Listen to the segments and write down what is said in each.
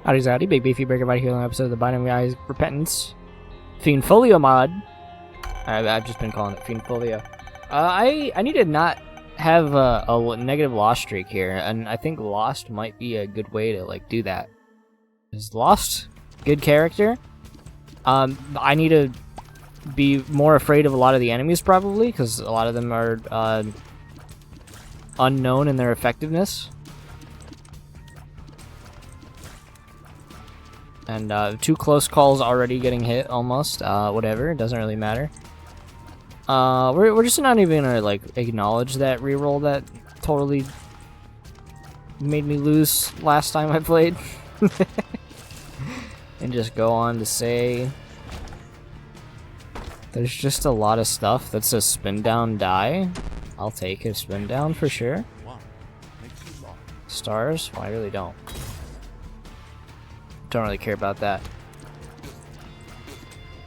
Howdy, Big Beefy Breaker right here on an episode of the Binding of Eyes Repentance Fiend Folio mod. I've just been calling it Fiend Folio. I need to not have a negative loss streak here, and I think Lost might be a good way to like do that. Is Lost good character? I need to be more afraid of a lot of the enemies probably, because a lot of them are unknown in their effectiveness. And 2 close calls already getting hit almost. Whatever, it doesn't really matter. We're just not even gonna like acknowledge that reroll that totally made me lose last time I played. And just go on to say there's just a lot of stuff that says spin down die. I'll take a spin down for sure. Stars? Well, I really don't. Don't really care about that.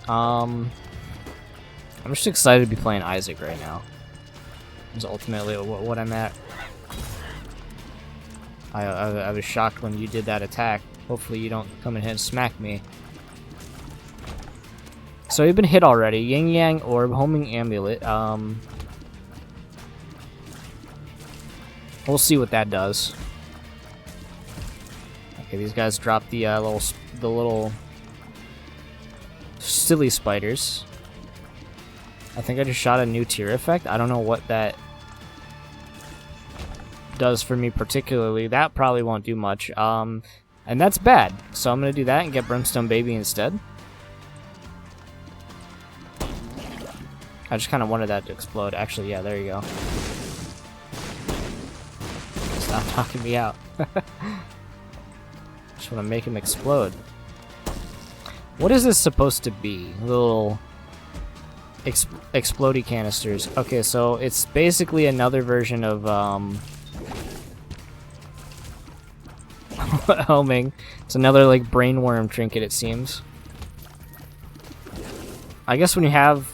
I'm just excited to be playing Isaac right now. It's ultimately what I'm at. I was shocked when you did that attack. Hopefully you don't come in here and smack me. So you've been hit already. Yin Yang Orb, Homing Amulet. We'll see what that does. Okay, these guys drop the little silly spiders. I think I just shot a new tier effect. I don't know what that does for me particularly. That probably won't do much. And that's bad. So I'm gonna do that and get Brimstone Baby instead. I just kind of wanted that to explode. Actually, yeah, there you go. Stop knocking me out. Just want to make him explode. What is this supposed to be? Little explodey canisters. Okay, so it's basically another version of homing. It's another like brainworm trinket, it seems. I guess when you have,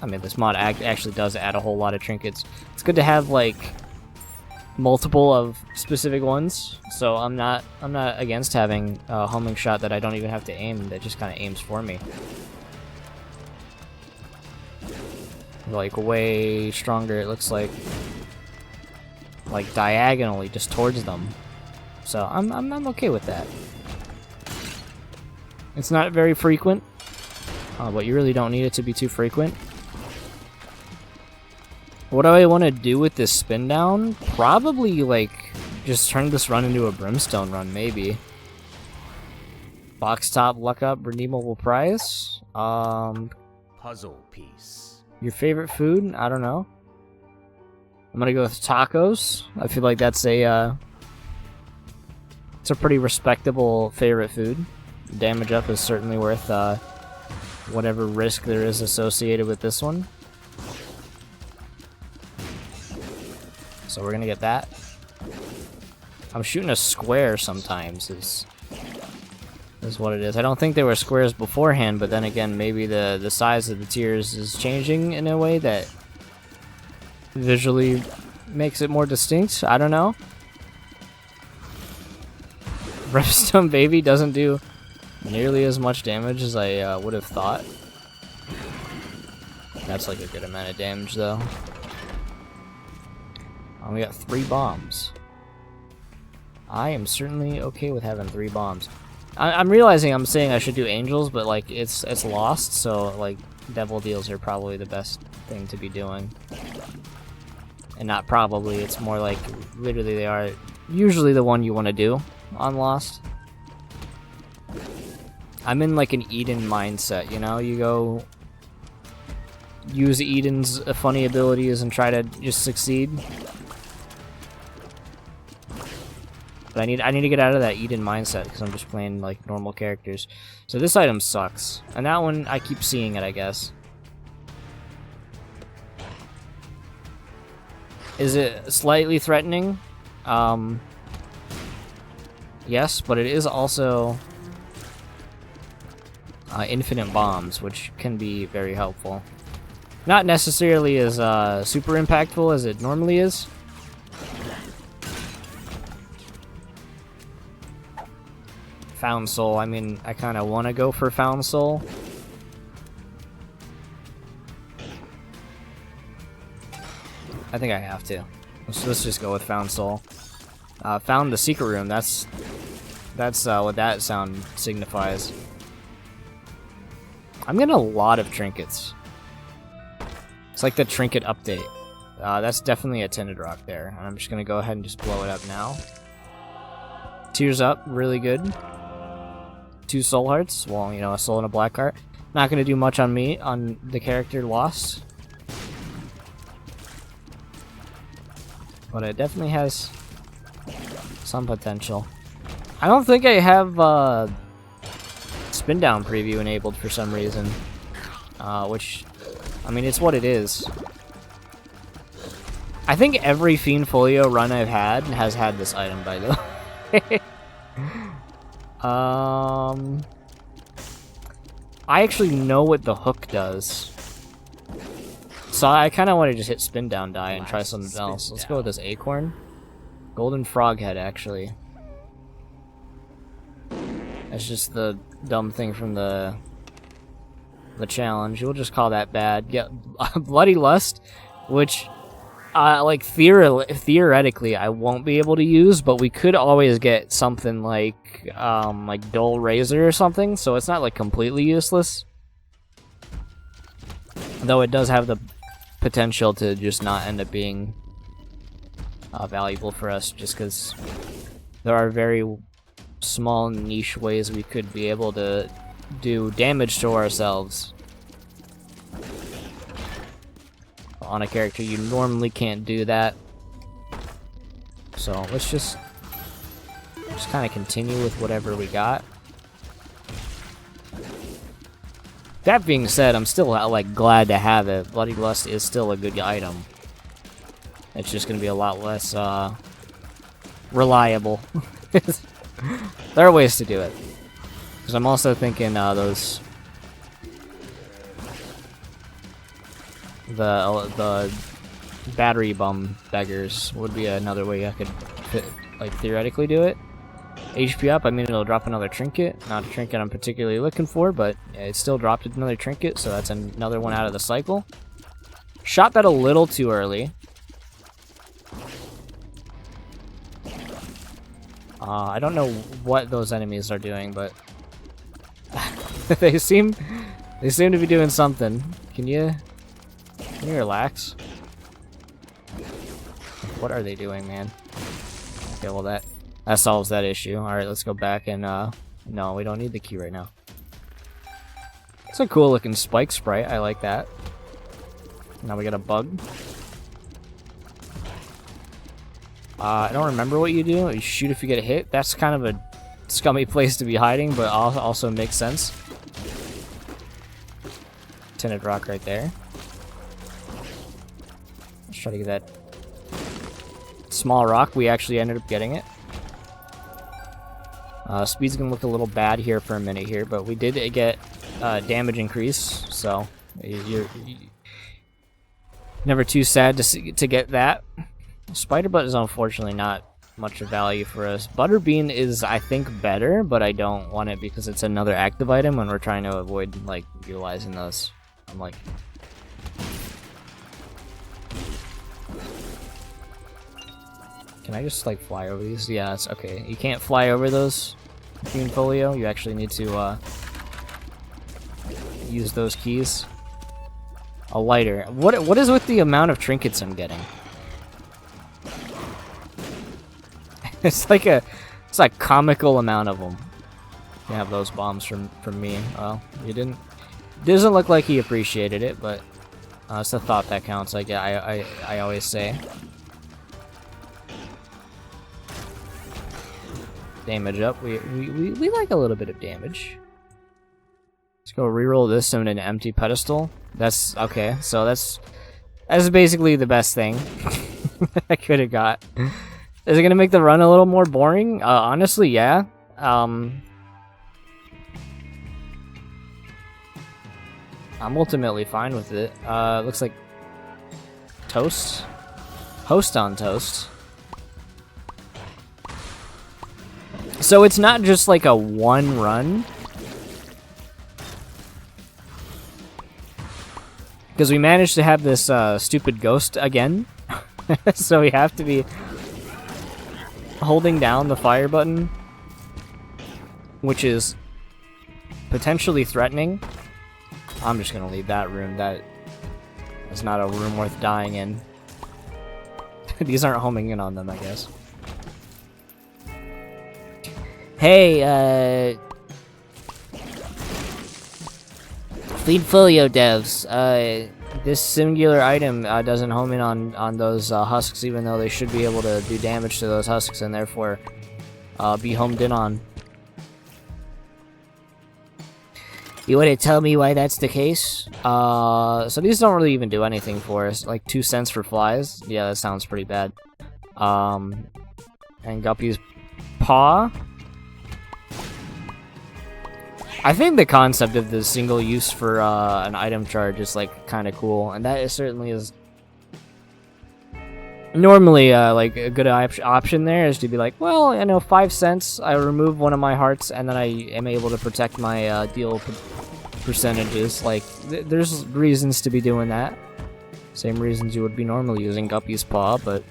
I mean, this mod actually does add a whole lot of trinkets. It's good to have like multiple of specific ones, so I'm not against having a homing shot that I don't even have to aim, that just kind of aims for me. Like way stronger, it looks like diagonally just towards them. So I'm okay with that. It's not very frequent, but you really don't need it to be too frequent. What do I want to do with this spin down? Probably like just turn this run into a brimstone run, maybe. Box top, luck up, redeemable prize. Puzzle piece. Your favorite food? I don't know. I'm gonna go with tacos. I feel like that's a it's a pretty respectable favorite food. Damage up is certainly worth whatever risk there is associated with this one. So we're gonna get that. I'm shooting a square sometimes is what it is. I don't think there were squares beforehand, but then again, maybe the size of the tiers is changing in a way that visually makes it more distinct. I don't know. Brimstone Baby doesn't do nearly as much damage as I would have thought. That's like a good amount of damage though. We got 3 bombs. I am certainly okay with having 3 bombs. I'm realizing I'm saying I should do angels, but like it's lost, so like devil deals are probably the best thing to be doing. And not probably, it's more like literally they are usually the one you want to do on Lost. I'm in like an Eden mindset, you know? You go use Eden's funny abilities and try to just succeed. But I need to get out of that Eden mindset because I'm just playing like normal characters. So this item sucks. And that one, I keep seeing it, I guess. Is it slightly threatening? Yes, but it is also infinite bombs, which can be very helpful. Not necessarily as super impactful as it normally is. Found Soul. I mean, I kind of want to go for Found Soul. I think I have to. Let's just go with Found Soul. Found the secret room. That's what that sound signifies. I'm getting a lot of trinkets. It's like the trinket update. That's definitely a tinted rock there. And I'm just gonna go ahead and just blow it up now. Tears up, really good. 2 soul hearts. Well, you know, a soul and a black heart. Not gonna do much on me, on the character lost. But it definitely has some potential. I don't think I have spin down preview enabled for some reason. Which, I mean, it's what it is. I think every Fiend Folio run I've had has had this item, by the way. I actually know what the hook does. So I kind of want to just hit spin down die and try something else. Let's go with this acorn. Golden frog head, actually. That's just the dumb thing from the challenge. We'll just call that bad. Get Bloody Lust, which like theoretically I won't be able to use, but we could always get something like Dull Razor or something, so it's not like completely useless. Though it does have the potential to just not end up being valuable for us, just because there are very small niche ways we could be able to do damage to ourselves on a character. You normally can't do that, so let's just kind of continue with whatever we got. That being said, I'm still like glad to have it. Bloody Lust is still a good item. It's just gonna be a lot less reliable. There are ways to do it. Because I'm also thinking the battery bum beggars would be another way I could theoretically do it. HP up, I mean, it'll drop another trinket. Not a trinket I'm particularly looking for, but it still dropped another trinket, so that's another one out of the cycle. Shot that a little too early. I don't know what those enemies are doing, but they seem to be doing something. Can you relax? What are they doing, man? Okay, well that solves that issue. Alright, let's go back and no, we don't need the key right now. It's a cool looking spike sprite, I like that. Now we got a bug. I don't remember what you do. You shoot if you get hit. That's kind of a scummy place to be hiding, but also makes sense. Tinted rock right there. Let's try to get that small rock. We actually ended up getting it. Speed's gonna look a little bad here for a minute here, but we did get damage increase, so you're never too sad to get that. Spider Butt is unfortunately not much of value for us. Butterbean is, I think, better, but I don't want it because it's another active item when we're trying to avoid like utilizing those. I'm like, can I just like fly over these? Yeah, it's okay. You can't fly over those Fiend Folio. You actually need to use those keys. A lighter. What is with the amount of trinkets I'm getting? It's like a comical amount of them. You have those bombs from me. Well, you didn't. Doesn't look like he appreciated it, but it's the thought that counts. Like I always say. Damage up. We like a little bit of damage. Let's go reroll this in an empty pedestal. That's okay. So that's basically the best thing I could have got. Is it gonna make the run a little more boring? Honestly, yeah. I'm ultimately fine with it. Looks like toast. Host on toast. So it's not just like a one run. Because we managed to have this stupid ghost again. So we have to be holding down the fire button, which is potentially threatening. I'm just gonna leave that room. That is not a room worth dying in. These aren't homing in on them, I guess. Hey, Fiend Folio devs, this singular item doesn't home in on those husks, even though they should be able to do damage to those husks and therefore be homed in on. You want to tell me why that's the case? So these don't really even do anything for us. Like 2 cents for flies. Yeah, that sounds pretty bad. And Guppy's paw. I think the concept of the single use for an item charge is like kind of cool, and that certainly is normally like a good option there is to be like, well, I know 5 cents, I remove one of my hearts, and then I am able to protect my deal percentages. Like, there's reasons to be doing that. Same reasons you would be normally using Guppy's Paw, but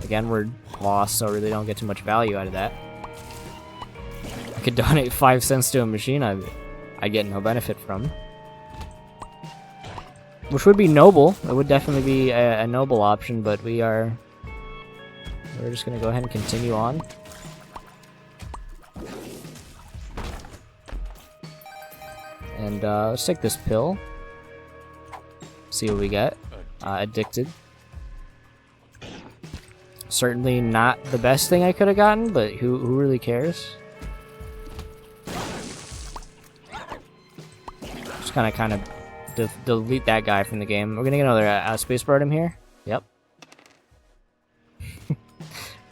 again, we're lost, so really don't get too much value out of that. I could donate 5 cents to a machine I get no benefit from. Which would be noble. It would definitely be a noble option, but we're just gonna go ahead and continue on. And let's take this pill. See what we get. Addicted. Certainly not the best thing I could have gotten, but who really cares? Just kind of delete that guy from the game. We're gonna get another space Bardom here. Yep.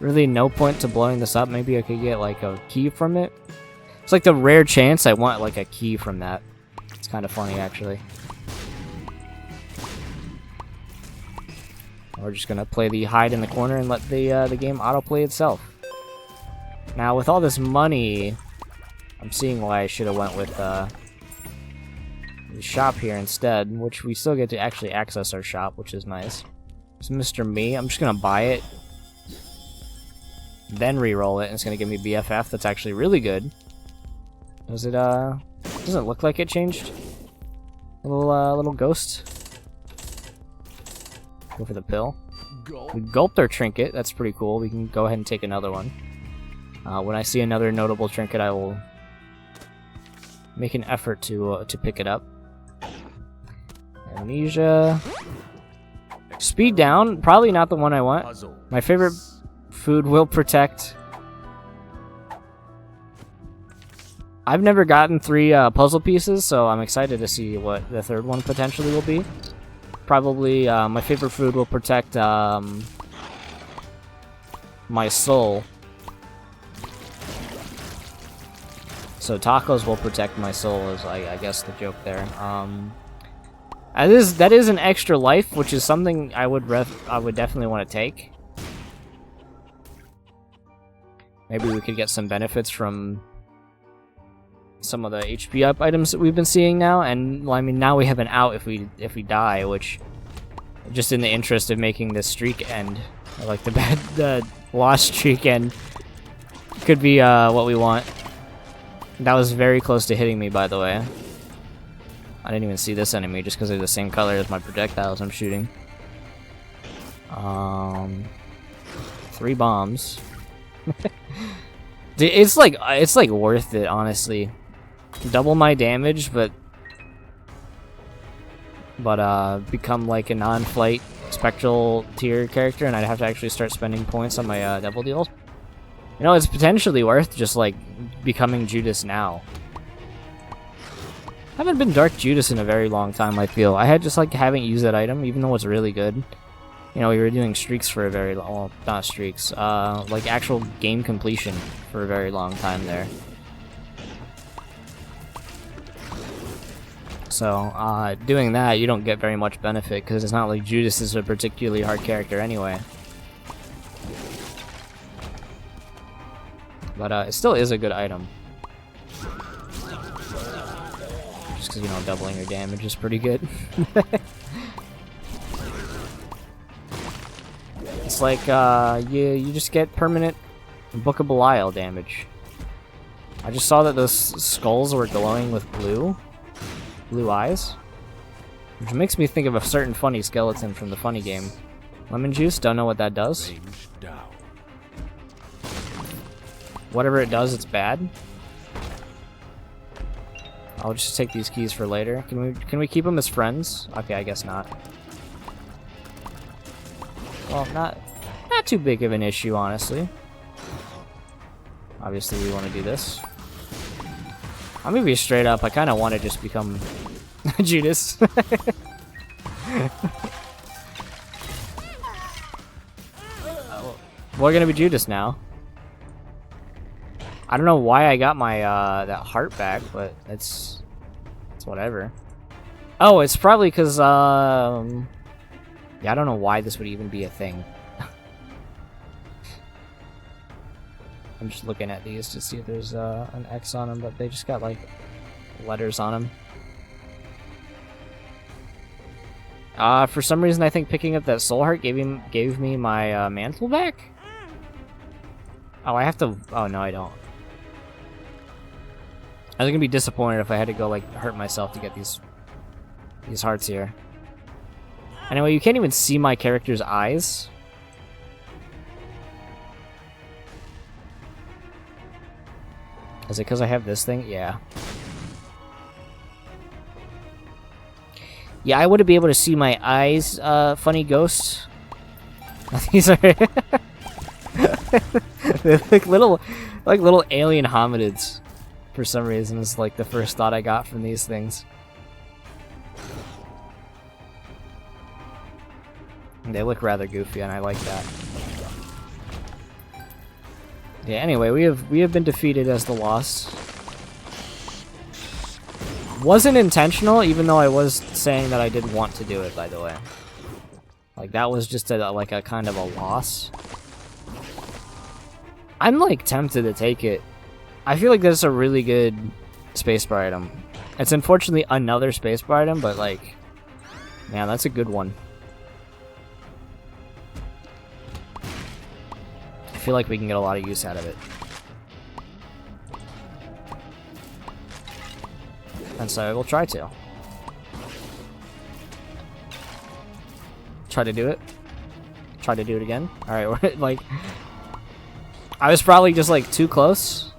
Really no point to blowing this up. Maybe I could get like a key from it. It's like the rare chance I want like a key from that. It's kind of funny actually. We're just gonna play the hide in the corner and let the game autoplay itself. Now with all this money, I'm seeing why I should have went with the shop here instead, which we still get to actually access our shop, which is nice. It's Mr. Me. I'm just gonna buy it, then re-roll it, and it's gonna give me BFF. That's actually really good. Does it doesn't look like it changed. Little ghost. Go for the pill. We gulped our trinket. That's pretty cool. We can go ahead and take another one. When I see another notable trinket, I will make an effort to pick it up. Amnesia. Speed down. Probably not the one I want. My favorite food will protect. I've never gotten 3 puzzle pieces, so I'm excited to see what the third one potentially will be. Probably my favorite food will protect my soul. So tacos will protect my soul is I guess the joke there. That is an extra life, which is something I would definitely want to take. Maybe we could get some benefits from some of the HP up items that we've been seeing now, and well, I mean now we have an out if we die, which just in the interest of making this streak end, like the lost streak end, could be what we want. That was very close to hitting me, by the way. I didn't even see this enemy just because they're the same color as my projectiles I'm shooting. 3 bombs. Dude, it's like worth it, honestly. Double my damage, but become like a non-flight spectral tier character, and I'd have to actually start spending points on my devil deals. You know, it's potentially worth just like becoming Judas now. I haven't been Dark Judas in a very long time, I feel. I just haven't used that item, even though it's really good. You know, we were doing streaks for a very long, well, not streaks, like actual game completion for a very long time there. So, doing that, you don't get very much benefit, because it's not like Judas is a particularly hard character anyway. But it still is a good item. Just because, you know, doubling your damage is pretty good. It's like, you just get permanent bookable IL damage. I just saw that those skulls were glowing with blue eyes. Which makes me think of a certain funny skeleton from the funny game. Lemon juice, don't know what that does. Whatever it does, it's bad. I'll just take these keys for later. Can we keep them as friends? Okay, I guess not. Well, not too big of an issue, honestly. Obviously, we want to do this. I'm gonna be straight up. I kind of want to just become Judas. We're gonna be Judas now. I don't know why I got my that heart back, but it's whatever. Oh, it's probably because yeah, I don't know why this would even be a thing. I'm just looking at these to see if there's an X on them, but they just got like letters on them. For some reason, I think picking up that soul heart gave me my mantle back. Oh, I have to. Oh no, I don't. I was gonna be disappointed if I had to go like hurt myself to get these hearts here. Anyway, you can't even see my character's eyes. Is it because I have this thing? Yeah. Yeah, I wouldn't be able to see my eyes, funny ghosts. These are they're like little alien hominids. For some reason, is like the first thought I got from these things. They look rather goofy, and I like that. Yeah. Anyway, we have been defeated as the Lost. Wasn't intentional, even though I was saying that I did want to do it. By the way, like that was just like a kind of a loss. I'm like tempted to take it. I feel like this is a really good spacebar item. It's unfortunately another spacebar item, but like, man, that's a good one. I feel like we can get a lot of use out of it. And so we'll try to. Try to do it. Try to do it again. Alright, we're like... I was probably just like too close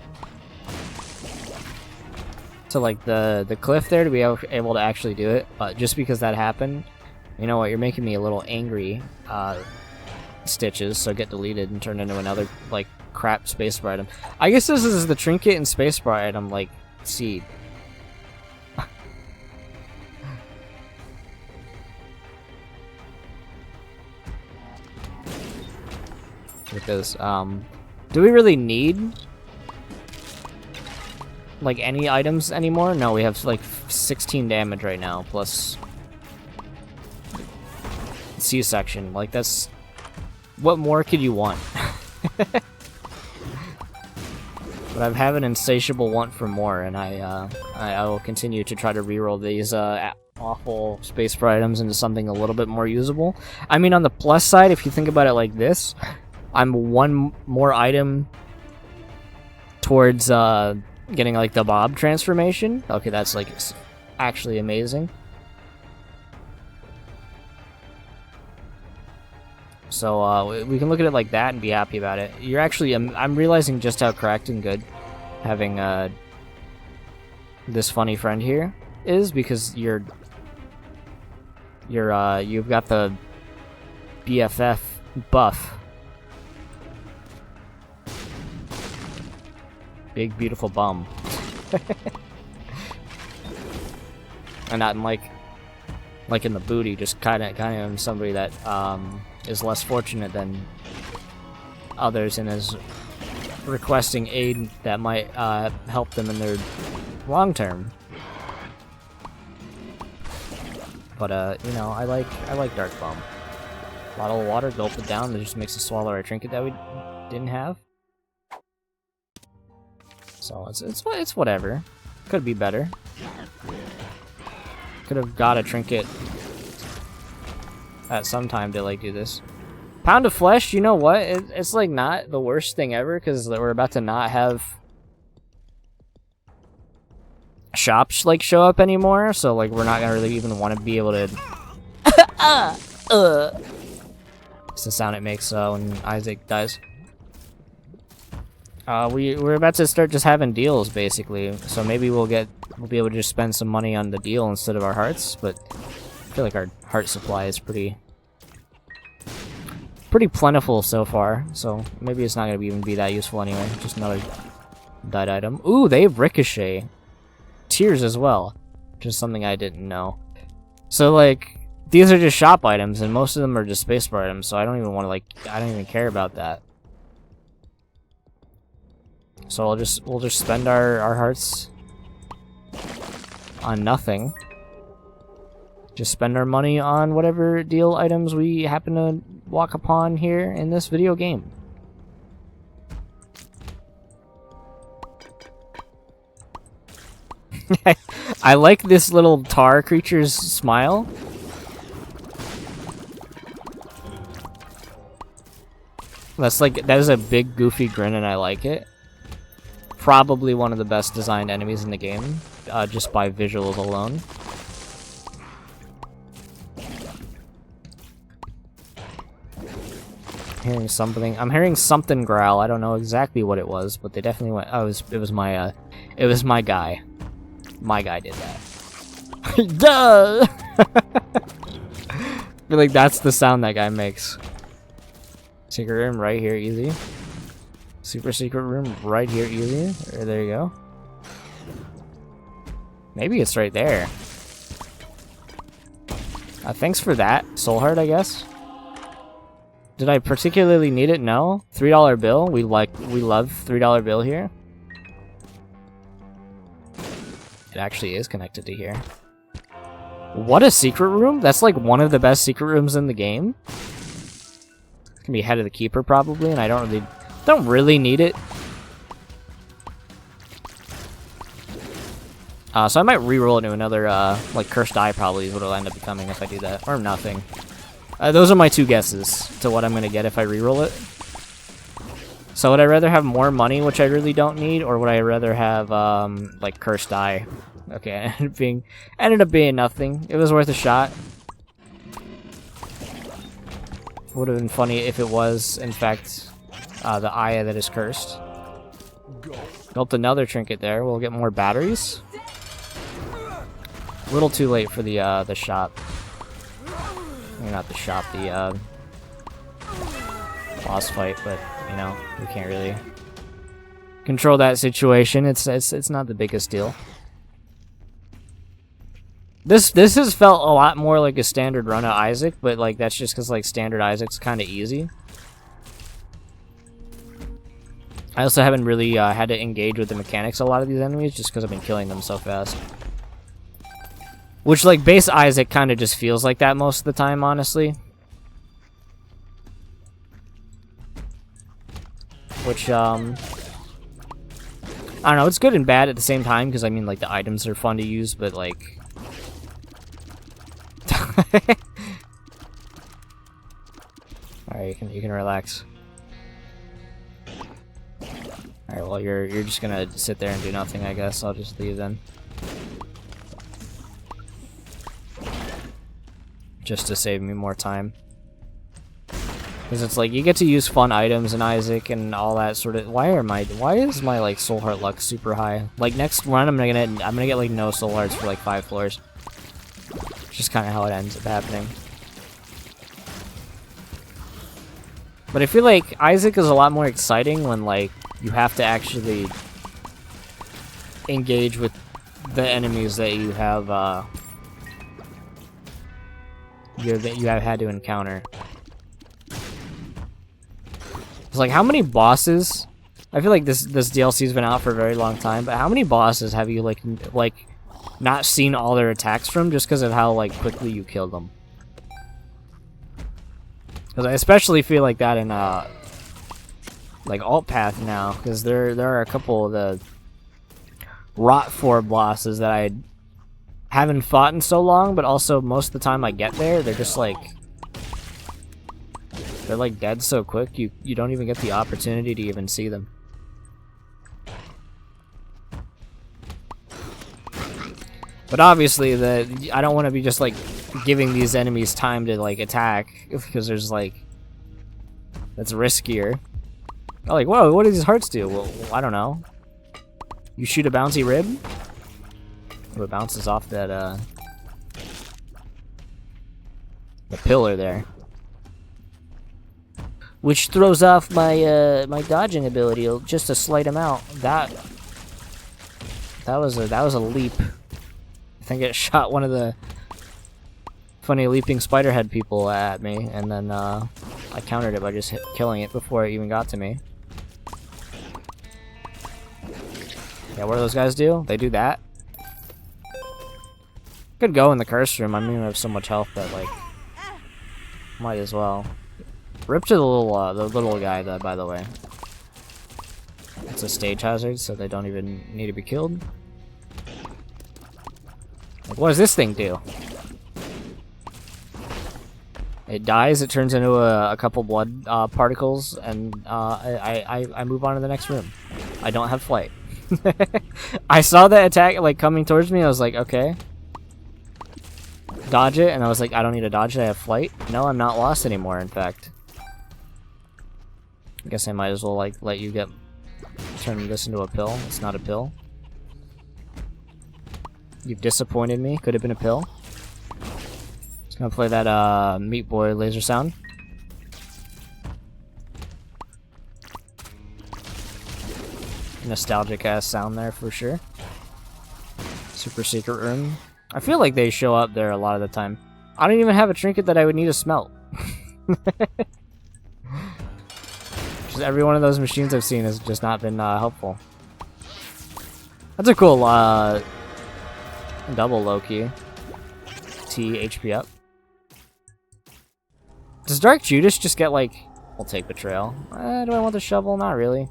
to like the cliff there to be able to actually do it, but just because that happened, you know what, you're making me a little angry, Stitches, so get deleted and turn into another like crap spacebar item. I guess this is the trinket and spacebar item like seed. Because do we really need like any items anymore? No, we have like 16 damage right now, plus C-section. Like that's... What more could you want? But I have an insatiable want for more, and I will continue to try to reroll these awful spacebar items into something a little bit more usable. I mean, on the plus side, if you think about it like this, I'm one more item towards getting like the Bob transformation. Okay, that's like actually amazing. So we can look at it like that and be happy about it. You're actually, I'm realizing just how correct and good having this funny friend here is, because you've got the BFF buff. Big beautiful bum. And not in like in the booty, just kind of somebody that is less fortunate than others and is requesting aid that might help them in their long term. But you know, I like Dark Bum. Bottle of water, gulp it down, that just makes us swallow our trinket that we didn't have. So it's whatever. Could be better. Could have got a trinket at some time to like do this. Pound of flesh, you know what? It's like not the worst thing ever because we're about to not have shops like show up anymore. So like we're not gonna really even want to be able to. It's the sound it makes when Isaac dies. We're about to start just having deals basically. So maybe we'll be able to just spend some money on the deal instead of our hearts. But I feel like our heart supply is pretty plentiful so far, so maybe it's not gonna even be that useful anyway. Just another dyed item. Ooh, they have ricochet. Tears as well, which is something I didn't know. So like, these are just shop items, and most of them are just spacebar items, so I don't even want to like, I don't even care about that. So we'll just spend our hearts on nothing. Just spend our money on whatever deal items we happen to walk upon here in this video game. I like this little tar creature's smile. That is a big goofy grin and I like it. Probably one of the best designed enemies in the game, just by visuals alone. I'm hearing something growl. I don't know exactly what it was, but they definitely went. Oh, it was my guy. My guy did that. Duh! I feel like that's the sound that guy makes. Secret room right here, easy. Super secret room right here, easy. There you go. Maybe it's right there. Thanks for that, Soul Heart, I guess. Did I particularly need it? No. $3 bill. We love $3 bill here. It actually is connected to here. What a secret room! That's like one of the best secret rooms in the game. It's gonna be head of the keeper probably, and I don't really need it. So I might reroll into another like cursed eye probably is what it'll end up becoming if I do that, or nothing. Those are my two guesses to what I'm going to get if I reroll it. So would I rather have more money, which I really don't need, or would I rather have, like, Cursed Eye? Okay, ended up being nothing. It was worth a shot. Would have been funny if it was, in fact, the eye that is cursed. Built another trinket there. We'll get more batteries. A little too late for the shop. Not the shop, the boss fight, but you know, we can't really control that situation. It's not the biggest deal. This has felt a lot more like a standard run of Isaac, but like that's just because like standard Isaac's kind of easy. I also haven't really had to engage with the mechanics of a lot of these enemies just because I've been killing them so fast. Which, like, base Isaac kind of just feels like that most of the time, honestly. Which, I don't know, it's good and bad at the same time, because, I mean, like, the items are fun to use, but, like... Alright, you can relax. Alright, well, you're just gonna sit there and do nothing, I guess. I'll just leave then. Just to save me more time. Because it's like, you get to use fun items in Isaac and all that sort of... Why is my, like, Soul Heart luck super high? Like, next run, I'm gonna get, like, no Soul Hearts for, like, 5 floors. Just kind of how it ends up happening. But I feel like Isaac is a lot more exciting when, like, you have to actually engage with the enemies that you have, that you have had to encounter. It's like, how many bosses... I feel like this DLC's been out for a very long time, but how many bosses have you, like not seen all their attacks from just because of how, like, quickly you kill them? Because I especially feel like that in, like, Alt Path now, because there are a couple of the rot form bosses that I haven't fought in so long, but also most of the time I get there, they're just like... They're like dead so quick, you don't even get the opportunity to even see them. But obviously, I don't want to be just like giving these enemies time to like attack, because there's like... That's riskier. Oh, like, whoa, what do these hearts do? Well, I don't know. You shoot a bouncy rib? Oh, it bounces off that, the pillar there. Which throws off my, my dodging ability just a slight amount. That was a leap. I think it shot one of the funny leaping spider head people at me, and then, I countered it by just killing it before it even got to me. Yeah, what do those guys do? They do that. Could go in the curse room. I mean, I have so much health that, like, might as well. Rip to the little guy, by the way. It's a stage hazard, so they don't even need to be killed. Like, what does this thing do? It dies, it turns into a couple blood particles, and I move on to the next room. I don't have flight. I saw that attack like coming towards me, I was like, okay. Dodge it, and I was like, I don't need to dodge it, I have flight. No, I'm not lost anymore, in fact. I guess I might as well like let you turn this into a pill. It's not a pill. You've disappointed me. Could have been a pill. Just gonna play that Meat Boy laser sound. Nostalgic ass sound there for sure. Super secret room. I feel like they show up there a lot of the time. I don't even have a trinket that I would need to smelt. Just every one of those machines I've seen has just not been helpful. That's a cool double Loki. T HP up. Does Dark Judas just get like... We'll take Betrayal. Do I want the shovel? Not really.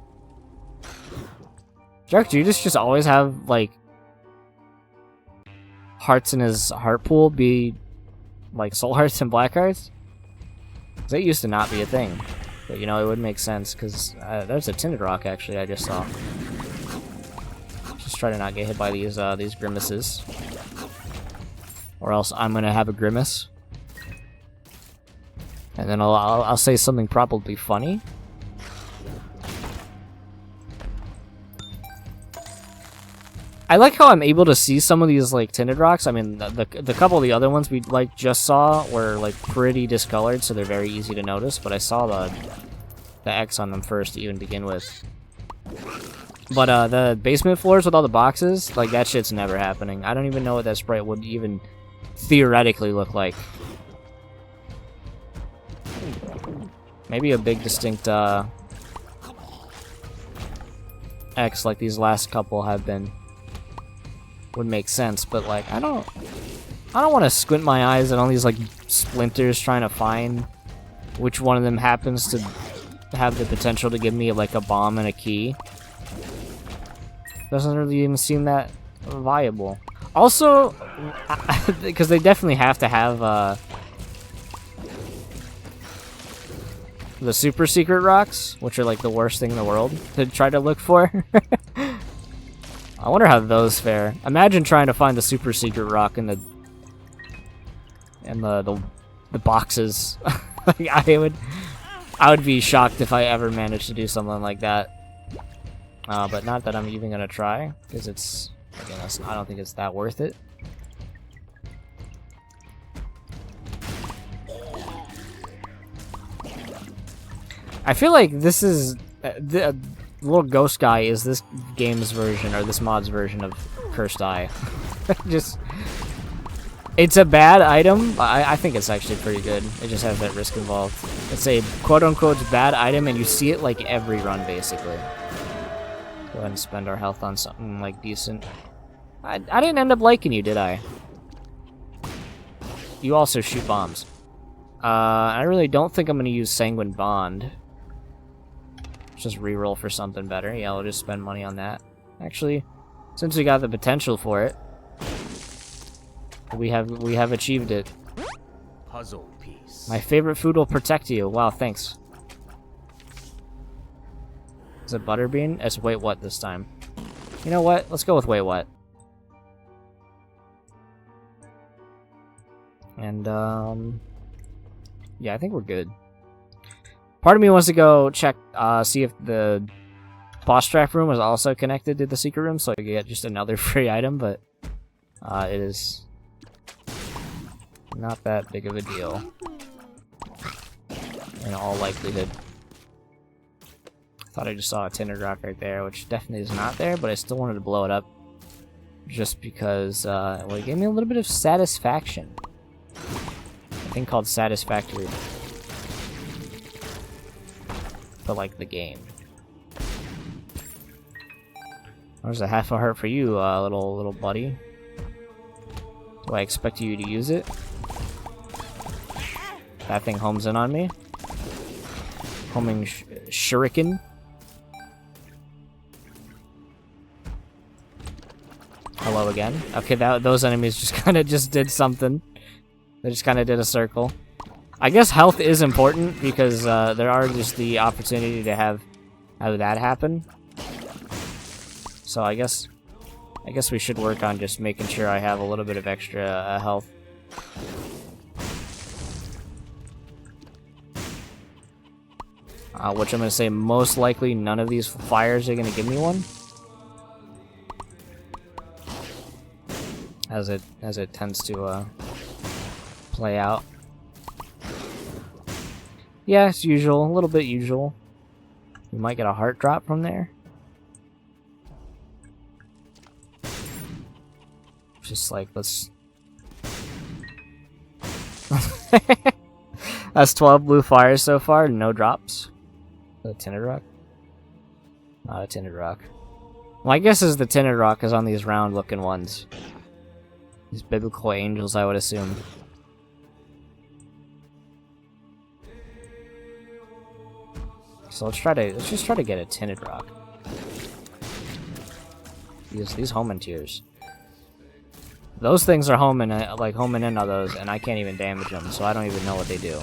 Dark Judas just always have like hearts in his heart pool be like soul hearts and black hearts? Because that used to not be a thing. But you know, it would make sense because there's a tinted rock actually I just saw. Just try to not get hit by these grimaces. Or else I'm gonna have a grimace. And then I'll say something probably funny. I like how I'm able to see some of these like tinted rocks. I mean, the couple of the other ones we like just saw were like pretty discolored, so they're very easy to notice. But I saw the X on them first to even begin with. But the basement floors with all the boxes, like that shit's never happening. I don't even know what that sprite would even theoretically look like. Maybe a big distinct X like these last couple have been. Would make sense, but like I don't want to squint my eyes at all these like splinters trying to find which one of them happens to have the potential to give me like a bomb and a key. Doesn't really even seem that viable. Also, because they definitely have to have the super secret rocks, which are like the worst thing in the world to try to look for. I wonder how those fare. Imagine trying to find the super secret rock in the boxes. Like, I would be shocked if I ever managed to do something like that. But not that I'm even gonna try, because it's again, I don't think it's that worth it. I feel like this is the little ghost guy is this game's version, or this mod's version of Cursed Eye. Just, it's a bad item. I think it's actually pretty good. It just has that risk involved. It's a quote-unquote bad item, and you see it like every run, basically. Go ahead and spend our health on something like decent. I didn't end up liking you, did I? You also shoot bombs. I really don't think I'm going to use Sanguine Bond. Just reroll for something better. Yeah, I'll just spend money on that. Actually, Since we got the potential for it, we have achieved it. Puzzle piece. My favorite food will protect you. Wow, thanks. Is it butterbean? It's wait what this time. You know what? Let's go with wait what. And yeah, I think we're good. Part of me wants to go check, see if the boss trap room is also connected to the secret room, so I can get just another free item, but it is not that big of a deal in all likelihood. Thought I just saw a tinted rock right there, which definitely is not there, but I still wanted to blow it up just because well, it gave me a little bit of satisfaction. A thing called satisfactory. But like the game. There's a half a heart for you, little buddy. Do I expect you to use it? That thing homes in on me. Homing shuriken. Hello again. Okay, those enemies just kind of did something. They just kind of did a circle. I guess health is important because there are just the opportunity to have that happen. So I guess we should work on just making sure I have a little bit of extra health. Which I'm gonna say most likely none of these fires are gonna give me one. As it tends to play out. Yeah, it's usual, a little bit usual. We might get a heart drop from there. Just like, let's... That's 12 blue fires so far, no drops. A tinted rock? Not a tinted rock. My guess is the tinted rock is on these round looking ones. These biblical angels, I would assume. So let's just try to get a tinted rock. These homing tears. Those things are homing in on those, and I can't even damage them, so I don't even know what they do.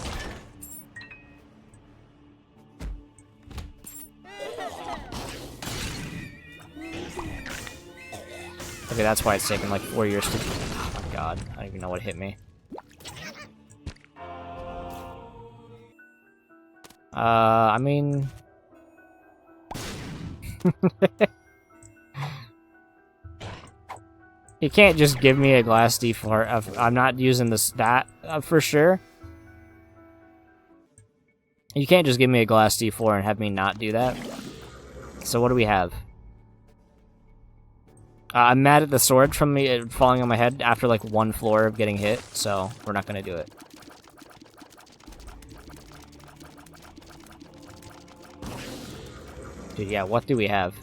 Okay, that's why it's taken like 4 years to... Oh my god, I don't even know what hit me. I mean... You can't just give me a glass D4. I'm not using that for sure. You can't just give me a glass D4 and have me not do that. So what do we have? I'm mad at the sword from me falling on my head after like one floor of getting hit, so we're not gonna do it. Dude, yeah, what do we have?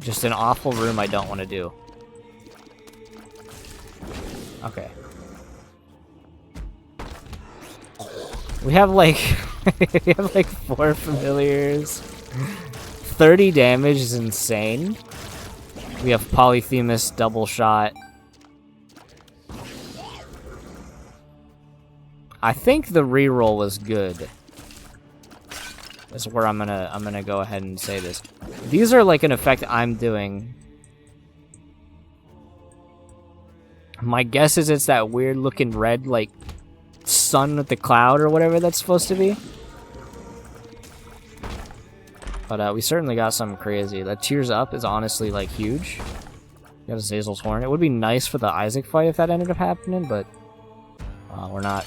Just an awful room I don't want to do. Okay. We have like... we have like 4 familiars. 30 damage is insane. We have Polyphemus double shot. I think the reroll was good. That's where I'm gonna go ahead and say this. These are like an effect I'm doing. My guess is it's that weird looking red like sun with the cloud or whatever that's supposed to be. But we certainly got something crazy. That Tears Up is honestly like huge. Got a Zazel's Horn. It would be nice for the Isaac fight if that ended up happening, but we're not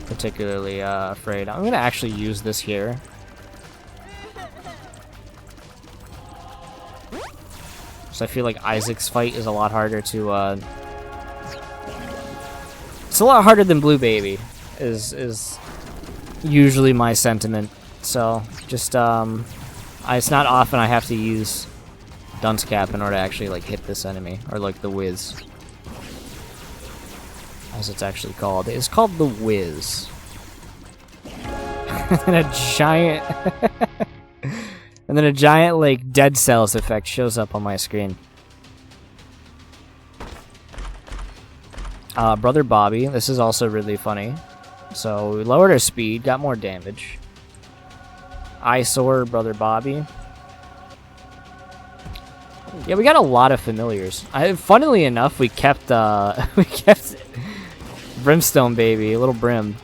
particularly afraid. I'm gonna actually use this here. So I feel like Isaac's fight is a lot harder to it's a lot harder than Blue Baby is usually my sentiment. So just it's not often I have to use Dunce Cap in order to actually like hit this enemy, or like the Whiz, as it's actually called. It's called the Whiz. And a giant And then a giant, like, dead cells effect shows up on my screen. Brother Bobby. This is also really funny. So, we lowered our speed, got more damage. Eyesore, Brother Bobby. Yeah, we got a lot of familiars. Funnily enough, we kept Brimstone Baby, Little Brim.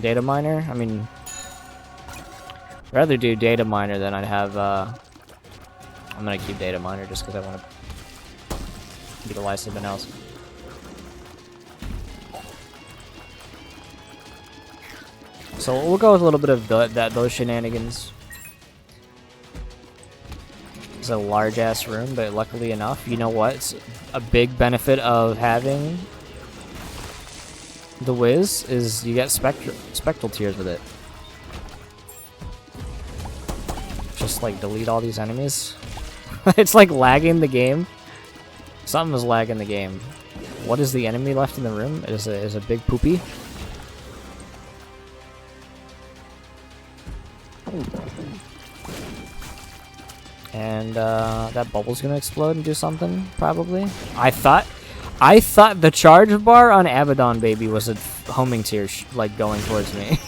Data Miner? I mean, I'd rather do Data Miner than I'd have, I'm gonna keep Data Miner just because I want to utilize something else. So we'll go with a little bit of those shenanigans. It's a large-ass room, but luckily enough, you know what? It's a big benefit of having the Wiz is you get spectral tears with it. Just like delete all these enemies. It's like lagging the game. Something is lagging the game. What is the enemy left in the room? It is a big poopy. And that bubble's gonna explode and do something, probably. I thought the charge bar on Abaddon Baby was a homing tear, like, going towards me.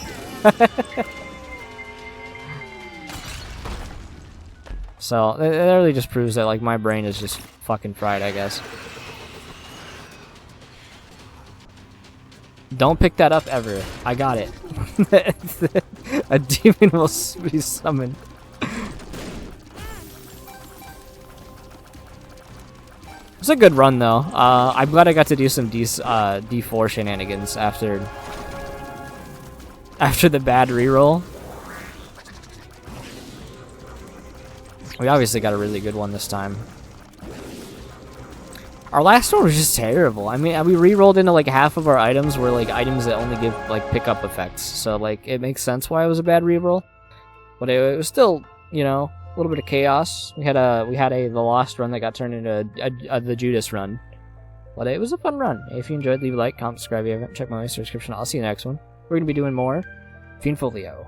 So, it really just proves that, like, my brain is just fucking fried, I guess. Don't pick that up ever. I got it. A demon will be summoned. It's a good run, though. I'm glad I got to do some D4 shenanigans after the bad reroll. We obviously got a really good one this time. Our last one was just terrible. I mean, we re-rolled into like half of our items were like items that only give like pickup effects. So like it makes sense why it was a bad re-roll. But it was still, you know, a little bit of chaos. We had the Lost run that got turned into the Judas run. But it was a fun run. If you enjoyed, leave a like, comment, subscribe if you haven't. Check my description. I'll see you next one. We're gonna be doing more Fiend Folio.